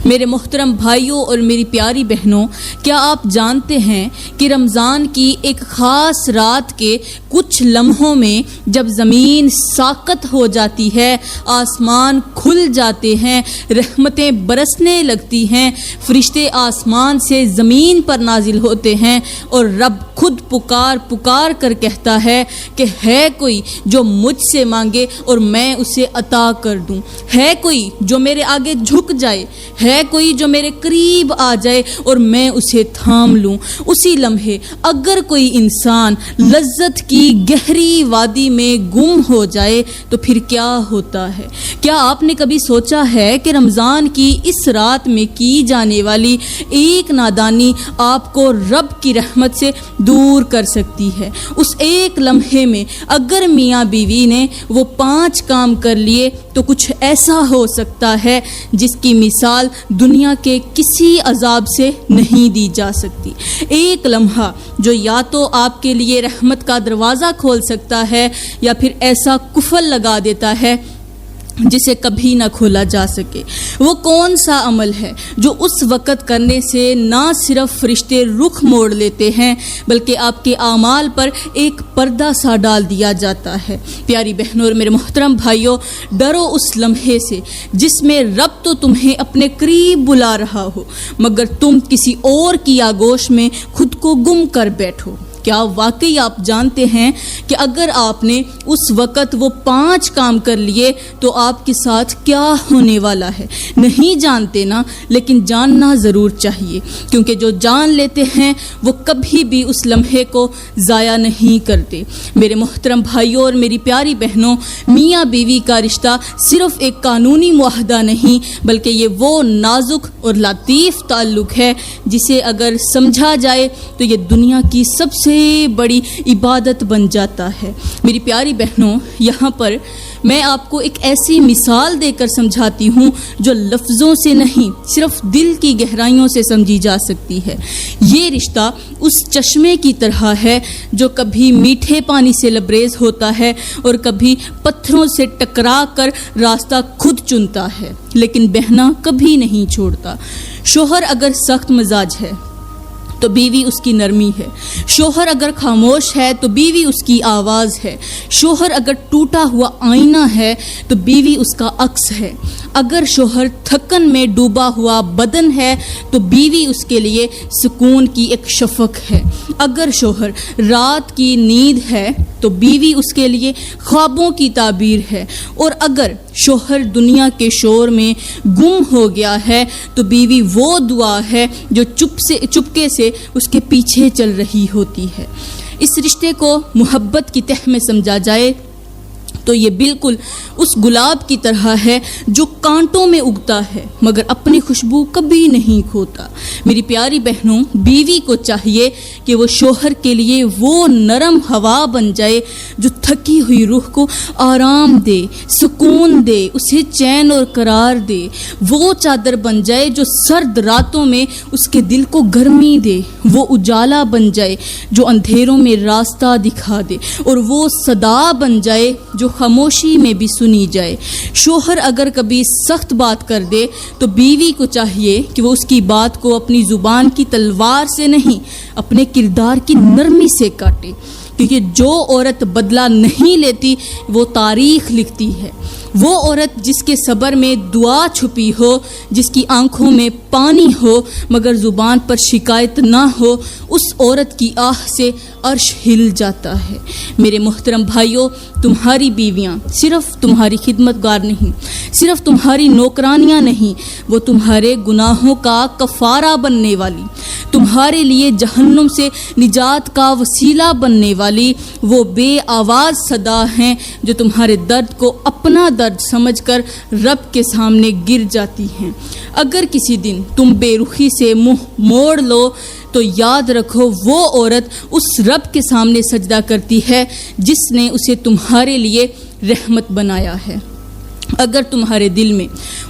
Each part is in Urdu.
میرے محترم بھائیوں اور میری پیاری بہنوں، کیا آپ جانتے ہیں کہ رمضان کی ایک خاص رات کے کچھ لمحوں میں جب زمین ساکت ہو جاتی ہے، آسمان کھل جاتے ہیں، رحمتیں برسنے لگتی ہیں، فرشتے آسمان سے زمین پر نازل ہوتے ہیں اور رب خود پکار کر کہتا ہے کہ ہے کوئی جو مجھ سے مانگے اور میں اسے عطا کر دوں، ہے کوئی جو میرے آگے جھک جائے، ہے کوئی جو میرے قریب آ جائے اور میں اسے تھام لوں۔ اسی لمحے اگر کوئی انسان لذت کی گہری وادی میں گم ہو جائے تو پھر کیا ہوتا ہے؟ کیا آپ نے کبھی سوچا ہے کہ رمضان کی اس رات میں کی جانے والی ایک نادانی آپ کو رب کی رحمت سے دور کر سکتی ہے؟ اس ایک لمحے میں اگر میاں بیوی نے وہ 5 کام کر لیے تو کچھ ایسا ہو سکتا ہے جس کی مثال دنیا کے کسی عذاب سے نہیں دی جا سکتی۔ ایک لمحہ جو یا تو آپ کے لیے رحمت کا دروازہ کھول سکتا ہے یا پھر ایسا قفل لگا دیتا ہے جسے کبھی نہ کھولا جا سکے۔ وہ کون سا عمل ہے جو اس وقت کرنے سے نہ صرف فرشتے رخ موڑ لیتے ہیں بلکہ آپ کے اعمال پر ایک پردہ سا ڈال دیا جاتا ہے؟ پیاری بہنوں اور میرے محترم بھائیوں، ڈرو اس لمحے سے جس میں رب تو تمہیں اپنے قریب بلا رہا ہو مگر تم کسی اور کی آغوش میں خود کو گم کر بیٹھو۔ کیا واقعی آپ جانتے ہیں کہ اگر آپ نے اس وقت وہ 5 کام کر لیے تو آپ کے ساتھ کیا ہونے والا ہے؟ نہیں جانتے نا، لیکن جاننا ضرور چاہیے، کیونکہ جو جان لیتے ہیں وہ کبھی بھی اس لمحے کو ضائع نہیں کرتے۔ میرے محترم بھائیوں اور میری پیاری بہنوں، میاں بیوی کا رشتہ صرف ایک قانونی معاہدہ نہیں بلکہ یہ وہ نازک اور لطیف تعلق ہے جسے اگر سمجھا جائے تو یہ دنیا کی سب سے بڑی عبادت بن جاتا ہے۔ میری پیاری بہنوں، یہاں پر میں آپ کو ایک ایسی مثال دے کر سمجھاتی ہوں جو لفظوں سے نہیں صرف دل کی گہرائیوں سے سمجھی جا سکتی ہے۔ یہ رشتہ اس چشمے کی طرح ہے جو کبھی میٹھے پانی سے لبریز ہوتا ہے اور کبھی پتھروں سے ٹکرا کر راستہ خود چنتا ہے لیکن بہنا کبھی نہیں چھوڑتا۔ شوہر اگر سخت مزاج ہے تو بیوی اس کی نرمی ہے، شوہر اگر خاموش ہے تو بیوی اس کی آواز ہے، شوہر اگر ٹوٹا ہوا آئینہ ہے تو بیوی اس کا عکس ہے، اگر شوہر تھکن میں ڈوبا ہوا بدن ہے تو بیوی اس کے لیے سکون کی ایک شفق ہے، اگر شوہر رات کی نیند ہے تو بیوی اس کے لیے خوابوں کی تعبیر ہے، اور اگر شوہر دنیا کے شور میں گم ہو گیا ہے تو بیوی وہ دعا ہے جو چپکے سے اس کے پیچھے چل رہی ہوتی ہے۔ اس رشتے کو محبت کی تہ میں سمجھا جائے تو یہ بالکل اس گلاب کی طرح ہے جو کانٹوں میں اگتا ہے مگر اپنی خوشبو کبھی نہیں کھوتا۔ میری پیاری بہنوں، بیوی کو چاہیے کہ وہ شوہر کے لیے وہ نرم ہوا بن جائے جو تھکی ہوئی روح کو آرام دے، سکون دے، اسے چین اور قرار دے، وہ چادر بن جائے جو سرد راتوں میں اس کے دل کو گرمی دے، وہ اجالا بن جائے جو اندھیروں میں راستہ دکھا دے، اور وہ صدا بن جائے جو خاموشی میں بھی سنی جائے۔ شوہر اگر کبھی سخت بات کر دے تو بیوی کو چاہیے کہ وہ اس کی بات کو اپنی زبان کی تلوار سے نہیں اپنے کردار کی نرمی سے کاٹے، کیونکہ جو عورت بدلہ نہیں لیتی وہ تاریخ لکھتی ہے۔ وہ عورت جس کے صبر میں دعا چھپی ہو، جس کی آنکھوں میں پانی ہو مگر زبان پر شکایت نہ ہو، اس عورت کی آہ سے عرش ہل جاتا ہے۔ میرے محترم بھائیوں، تمہاری بیویاں صرف تمہاری خدمت گار نہیں، صرف تمہاری نوکرانیاں نہیں، وہ تمہارے گناہوں کا کفارہ بننے والی، تمہارے لیے جہنم سے نجات کا وسیلہ بننے والی وہ بے آواز صدا ہیں جو تمہارے درد کو اپنا درد سمجھ کر رب کے سامنے گر جاتی ہیں۔ اگر کسی دن تم بے رخی سے منہ موڑ لو تو یاد رکھو وہ عورت اس رب کے سامنے سجدہ کرتی ہے جس نے اسے تمہارے لیے رحمت بنایا ہے۔ اگر تمہارے دل میں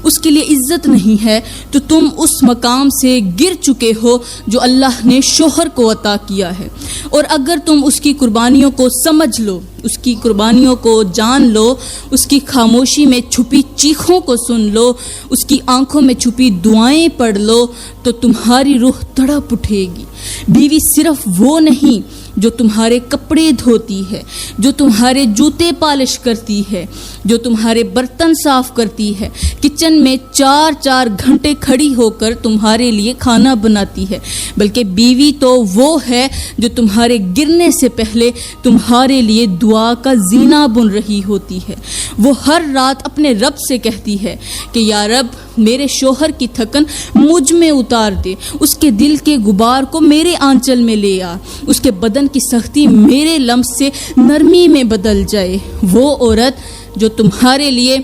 اس کے لیے عزت نہیں ہے تو تم اس مقام سے گر چکے ہو جو اللہ نے شوہر کو عطا کیا ہے۔ اور اگر تم اس کی قربانیوں کو سمجھ لو، اس کی قربانیوں کو جان لو، اس کی خاموشی میں چھپی چیخوں کو سن لو، اس کی آنکھوں میں چھپی دعائیں پڑھ لو تو تمہاری روح تڑپ اٹھے گی۔ بیوی صرف وہ نہیں جو تمہارے کپڑے دھوتی ہے، جو تمہارے جوتے پالش کرتی ہے، جو تمہارے برتن صاف کرتی ہے، کچن میں 4 گھنٹے کھڑی ہو کر تمہارے لیے کھانا بناتی ہے، بلکہ بیوی تو وہ ہے جو تمہارے گرنے سے پہلے تمہارے لیے دعا کا زینہ بن رہی ہوتی ہے۔ وہ ہر رات اپنے رب سے کہتی ہے کہ یا رب میرے شوہر کی تھکن مجھ میں اتار دے، اس کے دل کے غبار کو میرے آنچل میں لے آ، اس کے بدن کی سختی میرے لمس سے نرمی میں بدل جائے۔ وہ عورت جو تمہارے لیے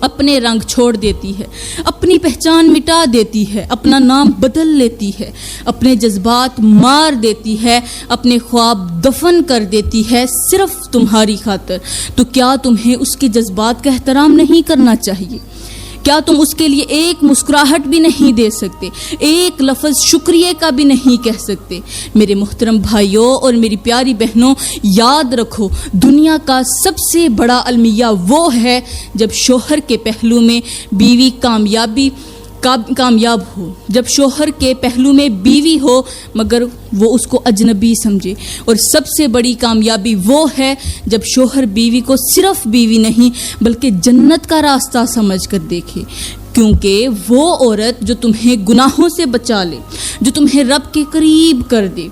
اپنے رنگ چھوڑ دیتی ہے، اپنی پہچان مٹا دیتی ہے، اپنا نام بدل لیتی ہے، اپنے جذبات مار دیتی ہے، اپنے خواب دفن کر دیتی ہے صرف تمہاری خاطر، تو کیا تمہیں اس کے جذبات کا احترام نہیں کرنا چاہیے؟ کیا تم اس کے لیے ایک مسکراہٹ بھی نہیں دے سکتے، ایک لفظ شکریہ کا بھی نہیں کہہ سکتے؟ میرے محترم بھائیوں اور میری پیاری بہنوں، یاد رکھو دنیا کا سب سے بڑا المیہ وہ ہے جب شوہر کے پہلو میں بیوی کامیاب ہو، جب شوہر کے پہلو میں بیوی ہو مگر وہ اس کو اجنبی سمجھے، اور سب سے بڑی کامیابی وہ ہے جب شوہر بیوی کو صرف بیوی نہیں بلکہ جنت کا راستہ سمجھ کر دیکھے، کیونکہ وہ عورت جو تمہیں گناہوں سے بچا لے، جو تمہیں رب کے قریب کر دے،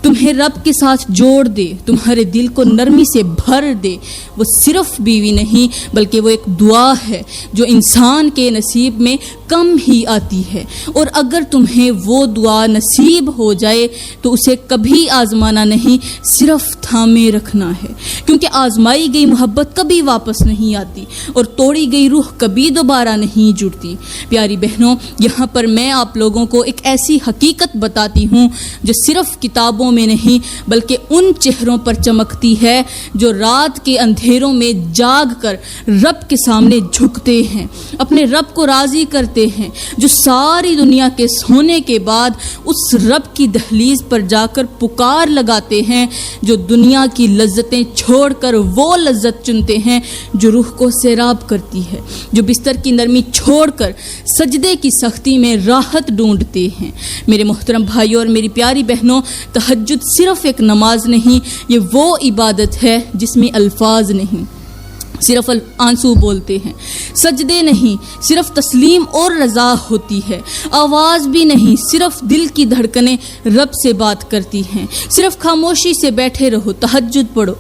تمہیں رب کے ساتھ جوڑ دے، تمہارے دل کو نرمی سے بھر دے، وہ صرف بیوی نہیں بلکہ وہ ایک دعا ہے جو انسان کے نصیب میں کم ہی آتی ہے، اور اگر تمہیں وہ دعا نصیب ہو جائے تو اسے کبھی آزمانا نہیں، صرف تھامے رکھنا ہے، کیونکہ آزمائی گئی محبت کبھی واپس نہیں آتی اور توڑی گئی روح کبھی دوبارہ نہیں جڑتی۔ پیاری بہنوں، یہاں پر میں آپ لوگوں کو ایک ایسی حقیقت بتاتی ہوں جو صرف کتابوں میں نہیں بلکہ ان چہروں پر چمکتی ہے جو رات کے اندھیروں میں جاگ کر رب کے سامنے جھکتے ہیں، اپنے رب کو راضی کرتے ہیں، جو ساری دنیا کے سونے کے بعد اس رب کی دہلیز پر جا کر پکار لگاتے ہیں، جو دنیا کی لذتیں چھوڑ کر وہ لذت چنتے ہیں جو روح کو سیراب کرتی ہے، جو بستر کی نرمی چھوڑ کر سجدے کی سختی میں راحت ڈھونڈتے ہیں۔ میرے محترم بھائیوں اور میری پیاری بہنوں، تہجد صرف ایک نماز نہیں، یہ وہ عبادت ہے جس میں الفاظ نہیں، صرف آنسو بولتے ہیں، سجدے نہیں، صرف تسلیم اور رضا ہوتی ہے، آواز بھی نہیں، صرف دل کی دھڑکنیں رب سے بات کرتی ہیں، صرف خاموشی سے بیٹھے رہو، تہجد پڑھو،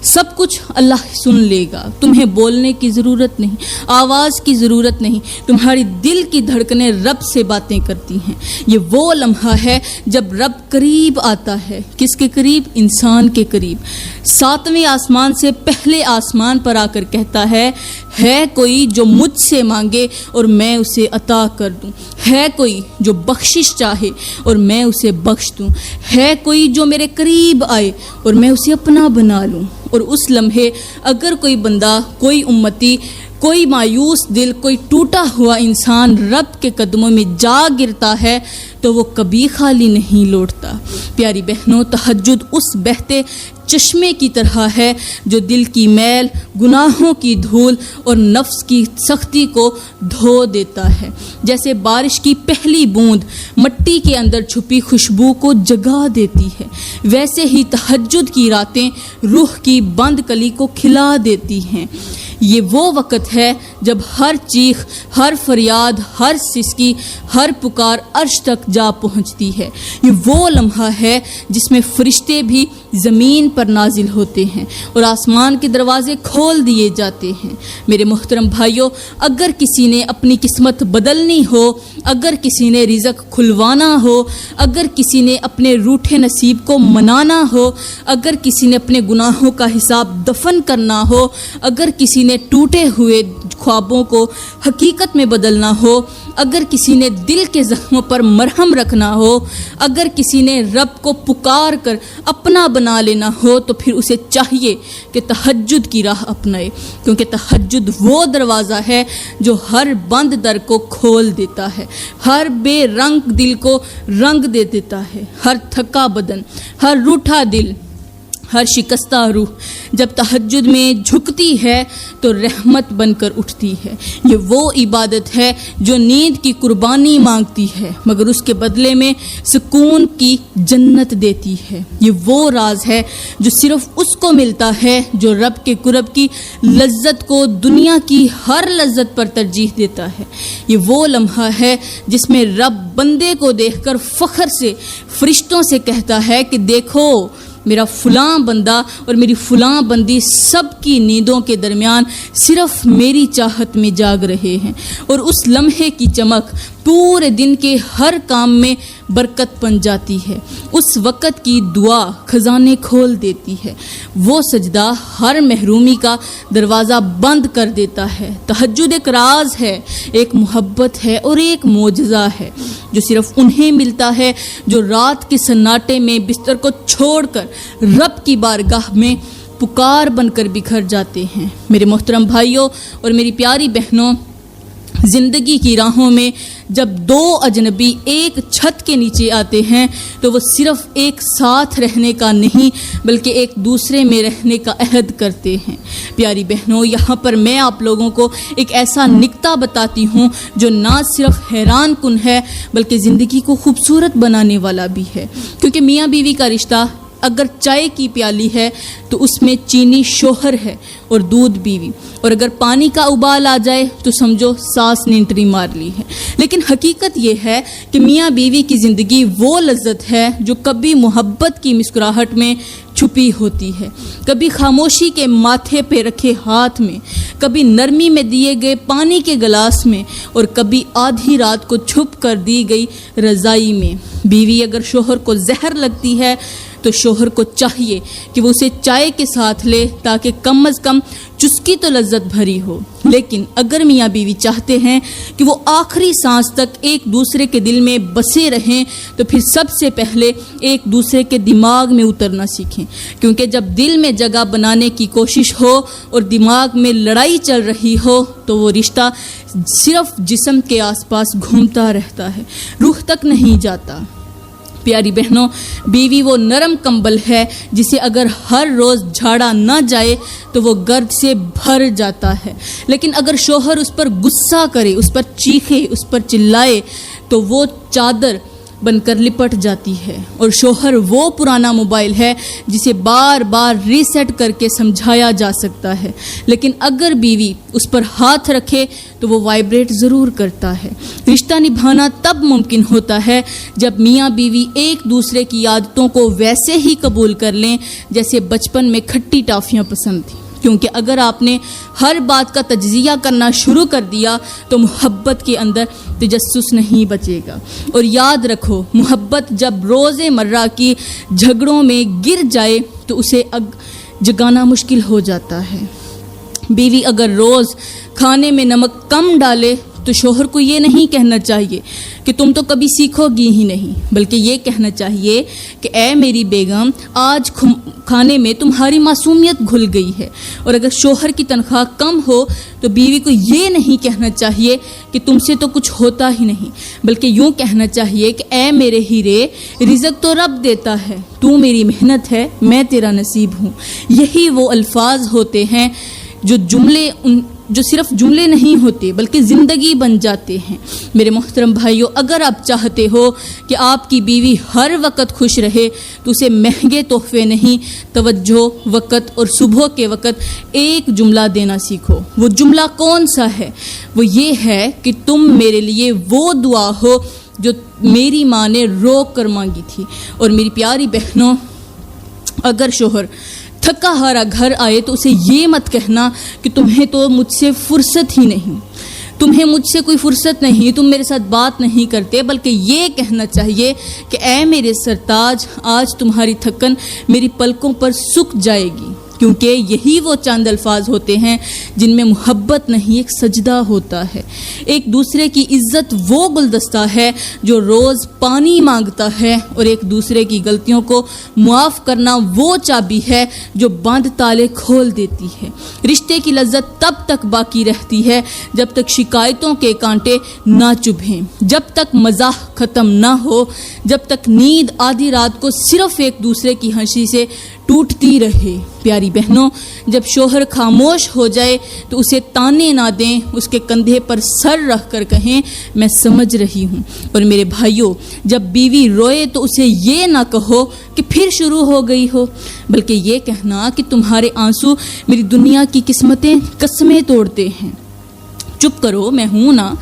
سب کچھ اللہ سن لے گا، تمہیں بولنے کی ضرورت نہیں، آواز کی ضرورت نہیں، تمہاری دل کی دھڑکنیں رب سے باتیں کرتی ہیں۔ یہ وہ لمحہ ہے جب رب قریب آتا ہے، کس کے قریب؟ انسان کے قریب، 7ویں آسمان سے پہلے آسمان پر آ کر کہتا ہے کوئی جو مجھ سے مانگے اور میں اسے عطا کر دوں، ہے کوئی جو بخشش چاہے اور میں اسے بخش دوں، ہے کوئی جو میرے قریب آئے اور میں اسے اپنا بنا لوں۔ اور اس لمحے اگر کوئی بندہ، کوئی امتی، کوئی مایوس دل، کوئی ٹوٹا ہوا انسان رب کے قدموں میں جا گرتا ہے تو وہ کبھی خالی نہیں لوٹتا۔ پیاری بہنوں، تہجد اس بہتے چشمے کی طرح ہے جو دل کی میل، گناہوں کی دھول اور نفس کی سختی کو دھو دیتا ہے، جیسے بارش کی پہلی بوند مٹی کے اندر چھپی خوشبو کو جگا دیتی ہے، ویسے ہی تہجد کی راتیں روح کی بند کلی کو کھلا دیتی ہیں۔ یہ وہ وقت ہے جب ہر چیخ، ہر فریاد، ہر سسکی، ہر پکار عرش تک جا پہنچتی ہے۔ یہ وہ لمحہ ہے جس میں فرشتے بھی زمین پر نازل ہوتے ہیں اور آسمان کے دروازے کھول دیے جاتے ہیں۔ میرے محترم بھائیوں، اگر کسی نے اپنی قسمت بدلنی ہو، اگر کسی نے رزق کھلوانا ہو، اگر کسی نے اپنے روٹھے نصیب کو منانا ہو، اگر کسی نے اپنے گناہوں کا حساب دفن کرنا ہو، اگر کسی نے نے ٹوٹے ہوئے خوابوں کو حقیقت میں بدلنا ہو، اگر کسی نے دل کے زخموں پر مرہم رکھنا ہو، اگر کسی نے رب کو پکار کر اپنا بنا لینا ہو، تو پھر اسے چاہیے کہ تہجد کی راہ اپنائے، کیونکہ تہجد وہ دروازہ ہے جو ہر بند در کو کھول دیتا ہے، ہر بے رنگ دل کو رنگ دے دیتا ہے، ہر تھکا بدن، ہر روٹھا دل، ہر شکستہ روح جب تہجد میں جھکتی ہے تو رحمت بن کر اٹھتی ہے۔ یہ وہ عبادت ہے جو نیند کی قربانی مانگتی ہے مگر اس کے بدلے میں سکون کی جنت دیتی ہے۔ یہ وہ راز ہے جو صرف اس کو ملتا ہے جو رب کے قرب کی لذت کو دنیا کی ہر لذت پر ترجیح دیتا ہے۔ یہ وہ لمحہ ہے جس میں رب بندے کو دیکھ کر فخر سے فرشتوں سے کہتا ہے کہ دیکھو میرا فلاں بندہ اور میری فلاں بندی سب کی نیندوں کے درمیان صرف میری چاہت میں جاگ رہے ہیں، اور اس لمحے کی چمک پورے دن کے ہر کام میں برکت بن جاتی ہے۔ اس وقت کی دعا خزانے کھول دیتی ہے، وہ سجدہ ہر محرومی کا دروازہ بند کر دیتا ہے۔ تہجد ایک راز ہے، ایک محبت ہے اور ایک معجزہ ہے جو صرف انہیں ملتا ہے جو رات کے سناٹے میں بستر کو چھوڑ کر رب کی بارگاہ میں پکار بن کر بکھر جاتے ہیں۔ میرے محترم بھائیوں اور میری پیاری بہنوں، زندگی کی راہوں میں جب دو اجنبی ایک چھت کے نیچے آتے ہیں تو وہ صرف ایک ساتھ رہنے کا نہیں بلکہ ایک دوسرے میں رہنے کا عہد کرتے ہیں۔ پیاری بہنوں، یہاں پر میں آپ لوگوں کو ایک ایسا نکتہ بتاتی ہوں جو نہ صرف حیران کن ہے بلکہ زندگی کو خوبصورت بنانے والا بھی ہے، کیونکہ میاں بیوی کا رشتہ اگر چائے کی پیالی ہے تو اس میں چینی شوہر ہے اور دودھ بیوی، اور اگر پانی کا ابال آ جائے تو سمجھو ساس نے انٹری مار لی ہے۔ لیکن حقیقت یہ ہے کہ میاں بیوی کی زندگی وہ لذت ہے جو کبھی محبت کی مسکراہٹ میں چھپی ہوتی ہے، کبھی خاموشی کے ماتھے پہ رکھے ہاتھ میں، کبھی نرمی میں دیے گئے پانی کے گلاس میں، اور کبھی آدھی رات کو چھپ کر دی گئی رضائی میں۔ بیوی اگر شوہر کو زہر لگتی ہے تو شوہر کو چاہیے کہ وہ اسے چائے کے ساتھ لے تاکہ کم از کم چسکی تو لذت بھری ہو، لیکن اگر میاں بیوی چاہتے ہیں کہ وہ آخری سانس تک ایک دوسرے کے دل میں بسے رہیں تو پھر سب سے پہلے ایک دوسرے کے دماغ میں اترنا سیکھیں، کیونکہ جب دل میں جگہ بنانے کی کوشش ہو اور دماغ میں لڑائی چل رہی ہو تو وہ رشتہ صرف جسم کے آس پاس گھومتا رہتا ہے، روح تک نہیں جاتا۔ پیاری بہنوں، بیوی وہ نرم کمبل ہے جسے اگر ہر روز جھاڑا نہ جائے تو وہ گرد سے بھر جاتا ہے، لیکن اگر شوہر اس پر غصہ کرے، اس پر چیخے، اس پر چلائے تو وہ چادر بن کر لپٹ جاتی ہے، اور شوہر وہ پرانا موبائل ہے جسے بار بار ریسیٹ کر کے سمجھایا جا سکتا ہے، لیکن اگر بیوی اس پر ہاتھ رکھے تو وہ وائبریٹ ضرور کرتا ہے۔ رشتہ نبھانا تب ممکن ہوتا ہے جب میاں بیوی ایک دوسرے کی عادتوں کو ویسے ہی قبول کر لیں جیسے بچپن میں کھٹی ٹافیاں پسند تھیں، کیونکہ اگر آپ نے ہر بات کا تجزیہ کرنا شروع کر دیا تو محبت کے اندر تجسس نہیں بچے گا۔ اور یاد رکھو، محبت جب روز مرہ کی جھگڑوں میں گر جائے تو اسے جگانا مشکل ہو جاتا ہے۔ بیوی اگر روز کھانے میں نمک کم ڈالے تو شوہر کو یہ نہیں کہنا چاہیے کہ تم تو کبھی سیکھو گی ہی نہیں، بلکہ یہ کہنا چاہیے کہ اے میری بیگم، آج کھانے میں تمہاری معصومیت گھل گئی ہے۔ اور اگر شوہر کی تنخواہ کم ہو تو بیوی کو یہ نہیں کہنا چاہیے کہ تم سے تو کچھ ہوتا ہی نہیں، بلکہ یوں کہنا چاہیے کہ اے میرے ہیرے، رزق تو رب دیتا ہے، تو میری محنت ہے، میں تیرا نصیب ہوں۔ یہی وہ الفاظ ہوتے ہیں جو صرف جملے نہیں ہوتے بلکہ زندگی بن جاتے ہیں۔ میرے محترم بھائیوں، اگر آپ چاہتے ہو کہ آپ کی بیوی ہر وقت خوش رہے تو اسے مہنگے تحفے نہیں، توجہ، وقت اور صبح کے وقت ایک جملہ دینا سیکھو۔ وہ جملہ کون سا ہے؟ وہ یہ ہے کہ تم میرے لیے وہ دعا ہو جو میری ماں نے روک کر مانگی تھی۔ اور میری پیاری بہنوں، اگر شوہر تھکا ہارا گھر آئے تو اسے یہ مت کہنا کہ تمہیں تو مجھ سے فرصت ہی نہیں، تمہیں مجھ سے کوئی فرصت نہیں، تم میرے ساتھ بات نہیں کرتے، بلکہ یہ کہنا چاہیے کہ اے میرے سرتاج، آج تمہاری تھکن میری پلکوں پر سک جائے گی، کیونکہ یہی وہ چند الفاظ ہوتے ہیں جن میں محبت نہیں ایک سجدہ ہوتا ہے۔ ایک دوسرے کی عزت وہ گلدستہ ہے جو روز پانی مانگتا ہے، اور ایک دوسرے کی غلطیوں کو معاف کرنا وہ چابی ہے جو بند تالے کھول دیتی ہے۔ رشتے کی لذت تب تک باقی رہتی ہے جب تک شکایتوں کے کانٹے نہ چبھیں، جب تک مزاح ختم نہ ہو، جب تک نیند آدھی رات کو صرف ایک دوسرے کی ہنسی سے ٹوٹتی رہے۔ پیاری بہنوں، جب شوہر خاموش ہو جائے تو اسے تانے نہ دیں، اس کے کندھے پر سر رکھ کر کہیں میں سمجھ رہی ہوں۔ اور میرے بھائیوں، جب بیوی روئے تو اسے یہ نہ کہو کہ پھر شروع ہو گئی ہو، بلکہ یہ کہنا کہ تمہارے آنسو میری دنیا کی قسمیں توڑتے ہیں۔ چپ کرو، میں ہوں نا،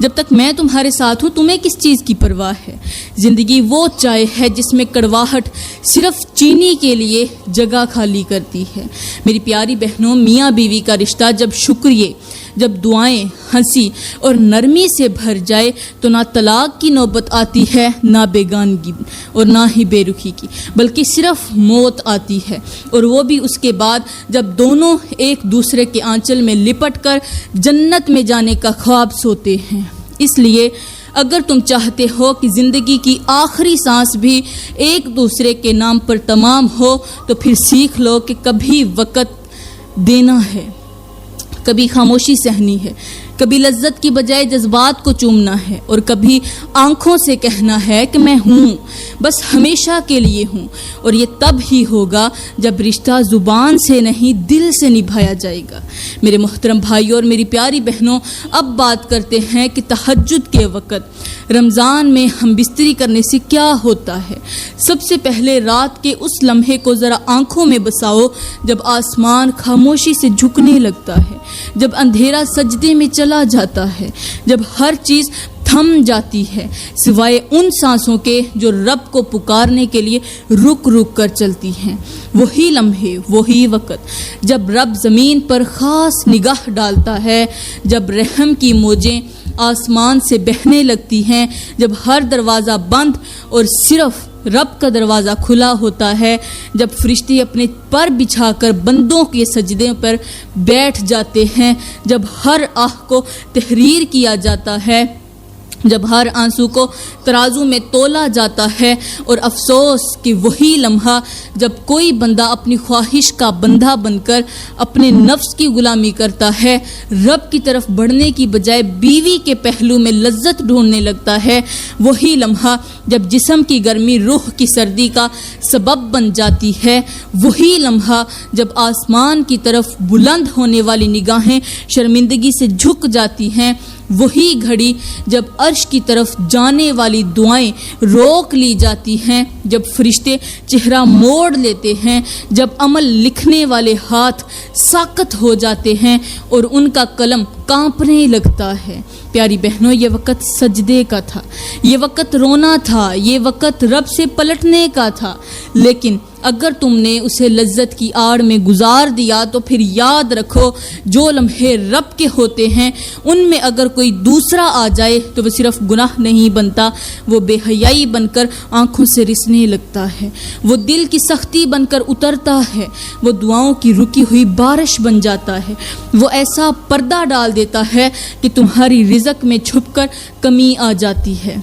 جب تک میں تمہارے ساتھ ہوں تمہیں کس چیز کی پرواہ ہے؟ زندگی وہ چائے ہے جس میں کڑواہٹ صرف چینی کے لیے جگہ خالی کرتی ہے۔ میری پیاری بہنوں، میاں بیوی کا رشتہ جب شکریہ، جب دعائیں، ہنسی اور نرمی سے بھر جائے تو نہ طلاق کی نوبت آتی ہے، نہ بیگانگی اور نہ ہی بے رخی کی، بلکہ صرف موت آتی ہے، اور وہ بھی اس کے بعد جب دونوں ایک دوسرے کے آنچل میں لپٹ کر جنت میں جانے کا خواب سوتے ہیں۔ اس لیے اگر تم چاہتے ہو کہ زندگی کی آخری سانس بھی ایک دوسرے کے نام پر تمام ہو تو پھر سیکھ لو کہ کبھی وقت دینا ہے، کبھی خاموشی سہنی ہے، کبھی لذت کی بجائے جذبات کو چومنا ہے، اور کبھی آنکھوں سے کہنا ہے کہ میں ہوں، بس ہمیشہ کے لیے ہوں۔ اور یہ تب ہی ہوگا جب رشتہ زبان سے نہیں دل سے نبھایا جائے گا۔ میرے محترم بھائیوں اور میری پیاری بہنوں، اب بات کرتے ہیں کہ تہجد کے وقت رمضان میں ہم بستری کرنے سے کیا ہوتا ہے۔ سب سے پہلے رات کے اس لمحے کو ذرا آنکھوں میں بساؤ جب آسمان خاموشی سے جھکنے لگتا ہے، جب اندھیرا سجدے میں چلا جاتا ہے، جب ہر چیز تھم جاتی ہے سوائے ان سانسوں کے جو رب کو پکارنے کے لیے رک رک کر چلتی ہیں۔ وہی لمحے، وہی وقت جب رب زمین پر خاص نگاہ ڈالتا ہے، جب رحم کی موجیں آسمان سے بہنے لگتی ہیں، جب ہر دروازہ بند اور صرف رب کا دروازہ کھلا ہوتا ہے، جب فرشتے اپنے پر بچھا کر بندوں کے سجدے پر بیٹھ جاتے ہیں، جب ہر آہ کو تحریر کیا جاتا ہے، جب ہر آنسو کو ترازو میں تولا جاتا ہے، اور افسوس کہ وہی لمحہ جب کوئی بندہ اپنی خواہش کا بندہ بن کر اپنے نفس کی غلامی کرتا ہے، رب کی طرف بڑھنے کی بجائے بیوی کے پہلو میں لذت ڈھونڈنے لگتا ہے، وہی لمحہ جب جسم کی گرمی روح کی سردی کا سبب بن جاتی ہے، وہی لمحہ جب آسمان کی طرف بلند ہونے والی نگاہیں شرمندگی سے جھک جاتی ہیں، وہی گھڑی جب عرش کی طرف جانے والی دعائیں روک لی جاتی ہیں، جب فرشتے چہرہ موڑ لیتے ہیں، جب عمل لکھنے والے ہاتھ ساکت ہو جاتے ہیں اور ان کا قلم کانپنے لگتا ہے۔ پیاری بہنوں، یہ وقت سجدے کا تھا، یہ وقت رونا تھا، یہ وقت رب سے پلٹنے کا تھا، لیکن اگر تم نے اسے لذت کی آڑ میں گزار دیا تو پھر یاد رکھو جو لمحے رب کے ہوتے ہیں ان میں اگر کوئی دوسرا آ جائے تو وہ صرف گناہ نہیں بنتا، وہ بے حیائی بن کر آنکھوں سے رسنے لگتا ہے، وہ دل کی سختی بن کر اترتا ہے، وہ دعاؤں کی رکی ہوئی بارش بن جاتا ہے، وہ ایسا پردہ ڈال دیتا ہے کہ تمہاری رزق میں چھپ کر کمی آ جاتی ہے،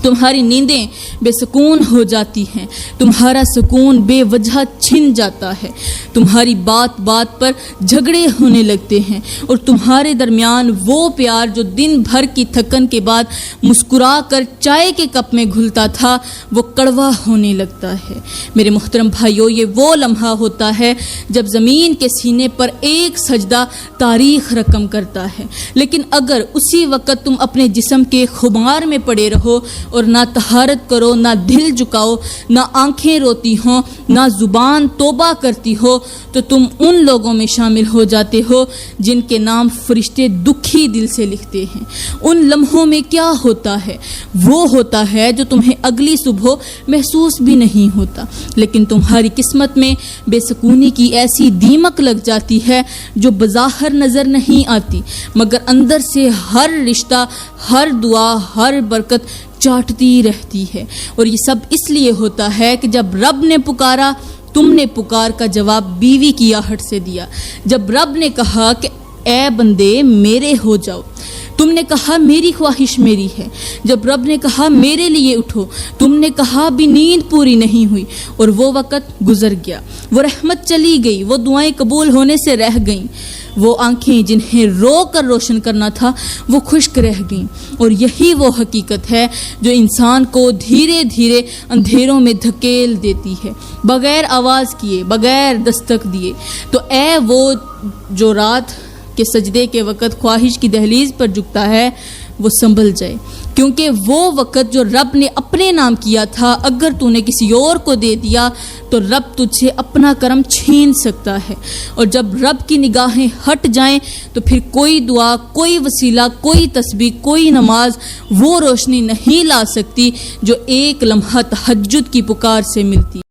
تمہاری نیندیں بے سکون ہو جاتی ہیں، تمہارا سکون بے وجہ چھن جاتا ہے، تمہاری بات بات پر جھگڑے ہونے لگتے ہیں، اور تمہارے درمیان وہ پیار جو دن بھر کی تھکن کے بعد مسکرا کر چائے کے کپ میں گھلتا تھا وہ کڑوا ہونے لگتا ہے۔ میرے محترم بھائیوں، یہ وہ لمحہ ہوتا ہے جب زمین کے سینے پر ایک سجدہ تاریخ رقم کرتا ہے، لیکن اگر اسی وقت تم اپنے جسم کے خمار میں پڑے رہو اور نہ طہارت کرو، نہ دل جھکاؤ، نہ آنکھیں روتی ہوں، نہ زبان توبہ کرتی ہو، تو تم ان لوگوں میں شامل ہو جاتے ہو جن کے نام فرشتے دکھی دل سے لکھتے ہیں۔ ان لمحوں میں کیا ہوتا ہے؟ وہ ہوتا ہے جو تمہیں اگلی صبح محسوس بھی نہیں ہوتا، لیکن تمہاری قسمت میں بے سکونی کی ایسی دیمک لگ جاتی ہے جو بظاہر نظر نہیں آتی، مگر اندر سے ہر رشتہ، ہر دعا، ہر برکت چاٹتی رہتی ہے۔ اور یہ سب اس لیے ہوتا ہے کہ جب رب نے پکارا تم نے پکار کا جواب بیوی کی آہٹ سے دیا۔ جب رب نے کہا کہ اے بندے میرے ہو جاؤ، تم نے کہا میری خواہش میری ہے۔ جب رب نے کہا میرے لیے اٹھو، تم نے کہا بھی نیند پوری نہیں ہوئی، اور وہ وقت گزر گیا، وہ رحمت چلی گئی، وہ دعائیں قبول ہونے سے رہ گئیں، وہ آنکھیں جنہیں رو کر روشن کرنا تھا وہ خشک رہ گئیں۔ اور یہی وہ حقیقت ہے جو انسان کو دھیرے دھیرے اندھیروں میں دھکیل دیتی ہے، بغیر آواز کیے، بغیر دستک دیے۔ تو اے وہ جو رات کے سجدے کے وقت خواہش کی دہلیز پر جھکتا ہے، وہ سنبھل جائے، کیونکہ وہ وقت جو رب نے اپنے نام کیا تھا اگر تو نے کسی اور کو دے دیا تو رب تجھ سے اپنا کرم چھین سکتا ہے۔ اور جب رب کی نگاہیں ہٹ جائیں تو پھر کوئی دعا، کوئی وسیلہ، کوئی تسبیح، کوئی نماز وہ روشنی نہیں لا سکتی جو ایک لمحہ تہجد کی پکار سے ملتی۔